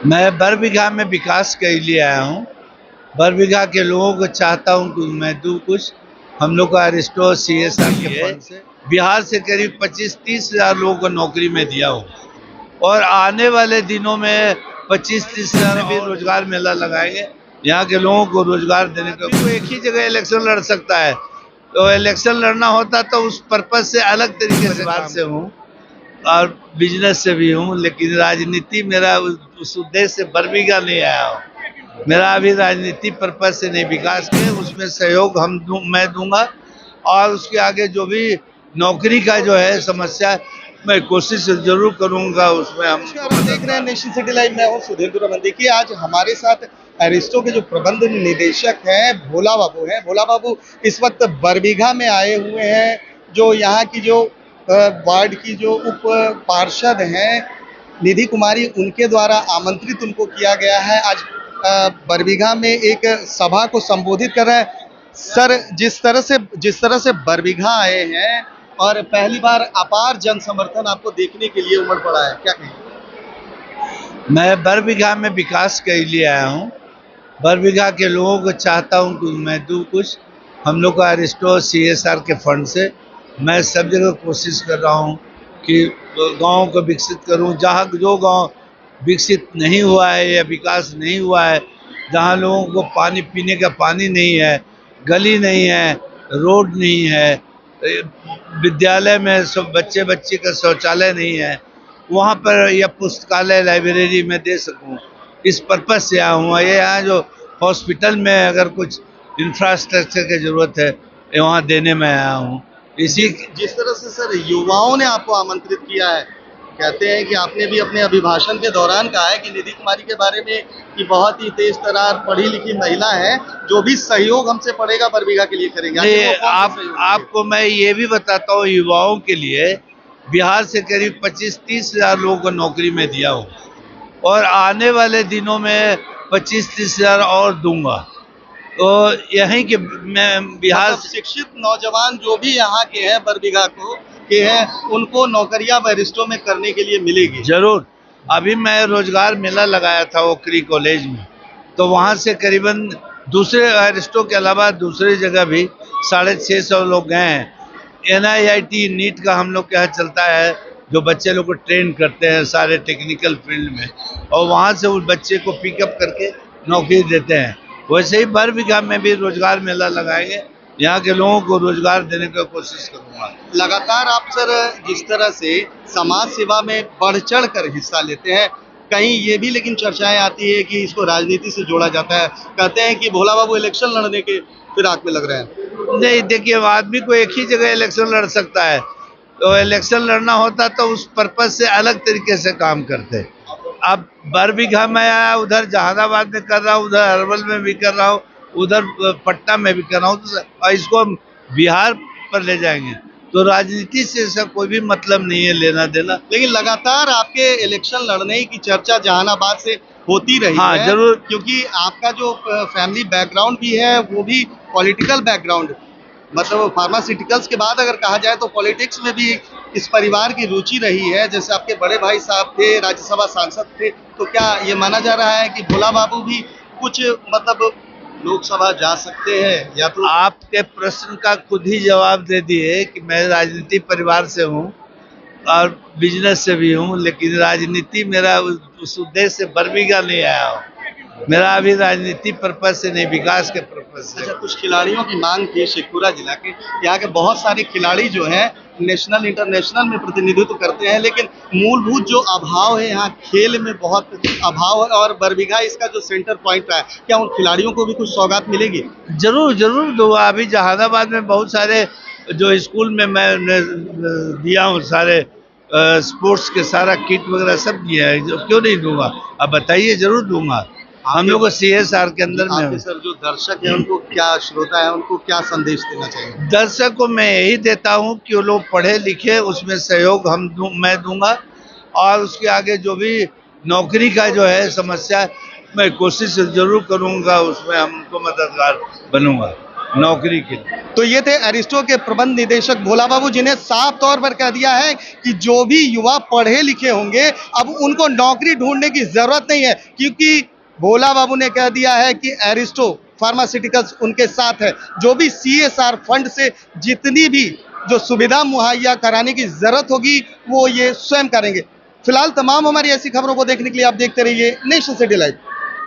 मैं बरबीघा में विकास के लिए आया हूँ। बरबीघा के लोगों को चाहता हूँ कि मैं दूँ कुछ। हम लोग का अरिस्टो CSR के फंड से बिहार से करीब 25-30 हज़ार लोगों को नौकरी में दिया हूँ और आने वाले दिनों में 25-30 हज़ार भी रोजगार मेला लगाएंगे। यहाँ के लोगों को रोजगार देने का तो एक ही जगह इलेक्शन लड़ सकता है, तो इलेक्शन लड़ना होता तो उस पर्पज से अलग तरीके से बात से हूँ और बिजनेस से भी हूँ, लेकिन राजनीति मेरा उस उद्देश्य से बरबीघा नहीं आया हूँ। मेरा अभी राजनीति पर्पज से नहीं, विकास के उसमें सहयोग मैं दूंगा और उसके आगे जो भी नौकरी का जो है समस्या, मैं कोशिश जरूर करूंगा उसमें। हम देख रहे हैं नेशन सिटी लाइव, मैं हूँ सुधीर रमन। देखिए, आज हमारे साथ अरिस्टो के जो प्रबंध निदेशक हैं भोला बाबू हैं। भोला बाबू इस वक्त बरबीघा में आए हुए हैं। जो यहाँ की जो वार्ड की जो उप पार्षद हैं निधि कुमारी, उनके द्वारा आमंत्रित उनको किया गया है। आज बरबीघा में एक सभा को संबोधित कर रहे हैं। सर, जिस तरह से बरबीघा आए हैं और पहली बार अपार जन समर्थन आपको देखने के लिए उमड़ पड़ा है, क्या कहेंगे? मैं बरबीघा में विकास के लिए आया हूँ। बरबीघा के लोगों को चाहता हूँ कि मैं दूँ कुछ। हम लोग का अरिस्टो CSR के फंड से मैं सब जगह कोशिश कर रहा हूँ कि गाँव को विकसित करूँ। जहाँ जो गाँव विकसित नहीं हुआ है या विकास नहीं हुआ है, जहाँ लोगों को पानी पीने का पानी नहीं है, गली नहीं है, रोड नहीं है, विद्यालय में सब बच्चे का शौचालय नहीं है, वहाँ पर या पुस्तकालय लाइब्रेरी में दे सकूँ, इस पर्पज से आया हूँ। ये यहाँ जो हॉस्पिटल में अगर कुछ इंफ्रास्ट्रक्चर की ज़रूरत है, वहाँ देने में आया हूँ। इसी जिस तरह से सर युवाओं ने आपको आमंत्रित किया है, कहते हैं कि आपने भी अपने अभिभाषण के दौरान कहा है कि निधि कुमारी के बारे में कि बहुत ही तेज तर्रार पढ़ी लिखी महिला है, जो भी सहयोग हमसे पड़ेगा बरबीघा के लिए करेंगे। आपको मैं ये भी बताता हूँ, युवाओं के लिए बिहार से करीब 25-30 हज़ार लोगों को नौकरी में दिया हूँ और आने वाले दिनों में 25-30 हज़ार और दूंगा। तो यहीं के मैं बिहार मतलब शिक्षित नौजवान जो भी यहाँ के हैं बरबीघा के हैं, उनको नौकरियां अरिस्टो में करने के लिए मिलेगी जरूर। अभी मैं रोजगार मेला लगाया था ओकरी कॉलेज में, तो वहाँ से करीबन दूसरे अरिस्टो के अलावा दूसरी जगह भी 650 लोग गए हैं। NIIT नीट का हम लोग के यहाँ चलता है, जो बच्चे लोग को ट्रेन करते हैं सारे टेक्निकल फील्ड में, और वहाँ से उस बच्चे को पिकअप करके नौकरी देते हैं। वैसे ही बरबीघा में भी रोजगार मेला लगाएंगे, यहाँ के लोगों को रोजगार देने का कोशिश करूँगा। लगातार आप सर जिस तरह से समाज सेवा में बढ़ चढ़ कर हिस्सा लेते हैं, कहीं ये भी लेकिन चर्चाएं आती है कि इसको राजनीति से जोड़ा जाता है। कहते हैं कि भोला बाबू इलेक्शन लड़ने के फिराक में लग रहे हैं। नहीं, देखिए, आदमी को एक ही जगह इलेक्शन लड़ सकता है, तो इलेक्शन लड़ना होता तो उस पर्पज से अलग तरीके से काम करते। अब बरबीघा में आया, उधर जहानाबाद में कर रहा हूँ, उधर अरवल में भी कर रहा हूँ, उधर पटना में भी कर रहा हूँ, तो इसको हम बिहार पर ले जाएंगे, तो राजनीति से इसका कोई भी मतलब नहीं है, लेना देना। लेकिन लगातार आपके इलेक्शन लड़ने की चर्चा जहानाबाद से होती रही हाँ, है, जरूर। क्योंकि आपका जो फैमिली बैकग्राउंड भी है वो भी पॉलिटिकल बैकग्राउंड, मतलब फार्मास्यूटिकल्स के बाद अगर कहा जाए तो पॉलिटिक्स में भी इस परिवार की रुचि रही है। जैसे आपके बड़े भाई साहब थे, राज्यसभा सांसद थे, तो क्या ये माना जा रहा है कि भोला बाबू भी कुछ मतलब लोकसभा जा सकते हैं? या तो आपके प्रश्न का खुद ही जवाब दे दिए कि मैं राजनीति परिवार से हूँ और बिजनेस से भी हूँ, लेकिन राजनीति मेरा उस उद्देश्य से बरबीघा नहीं आया हूँ। मेरा अभी राजनीति पर्पज से नहीं, विकास के पर्पज से। अच्छा, कुछ खिलाड़ियों की मांग थी शेखपुरा जिला के, यहाँ के बहुत सारे खिलाड़ी जो हैं नेशनल इंटरनेशनल में प्रतिनिधित्व करते हैं, लेकिन मूलभूत जो अभाव है यहाँ खेल में बहुत अभाव है, और बरबीघा इसका जो सेंटर पॉइंट है, क्या उन खिलाड़ियों को भी कुछ सौगात मिलेगी? जरूर जरूर दूंगा। अभी जहानाबाद में बहुत सारे जो स्कूल में मैं दिया हूँ, सारे स्पोर्ट्स के सारा किट वगैरह सब दिया है, क्यों नहीं दूंगा? अब बताइए, जरूर दूंगा। हम लोग को CSR के अंदर में। सर, जो दर्शक है उनको क्या, श्रोता है उनको क्या संदेश देना चाहिए? दर्शक को मैं यही देता हूँ कि वो लोग पढ़े लिखे, उसमें सहयोग मैं दूंगा और उसके आगे जो भी नौकरी का जो है समस्या, मैं कोशिश जरूर करूंगा, उसमें हमको मददगार बनूंगा। नौकरी के लिए। तो ये थे एरिस्टो के प्रबंध निदेशक भोला बाबू, जिन्हें साफ तौर पर कह दिया है कि जो भी युवा पढ़े लिखे होंगे अब उनको नौकरी ढूंढने की जरूरत नहीं है, क्योंकि भोला बाबू ने कह दिया है कि एरिस्टो फार्मास्यूटिकल्स उनके साथ है। जो भी CSR फंड से जितनी भी जो सुविधा मुहैया कराने की जरूरत होगी वो ये स्वयं करेंगे। फिलहाल तमाम हमारी ऐसी खबरों को देखने के लिए आप देखते रहिए नेशन सिटी लाइव।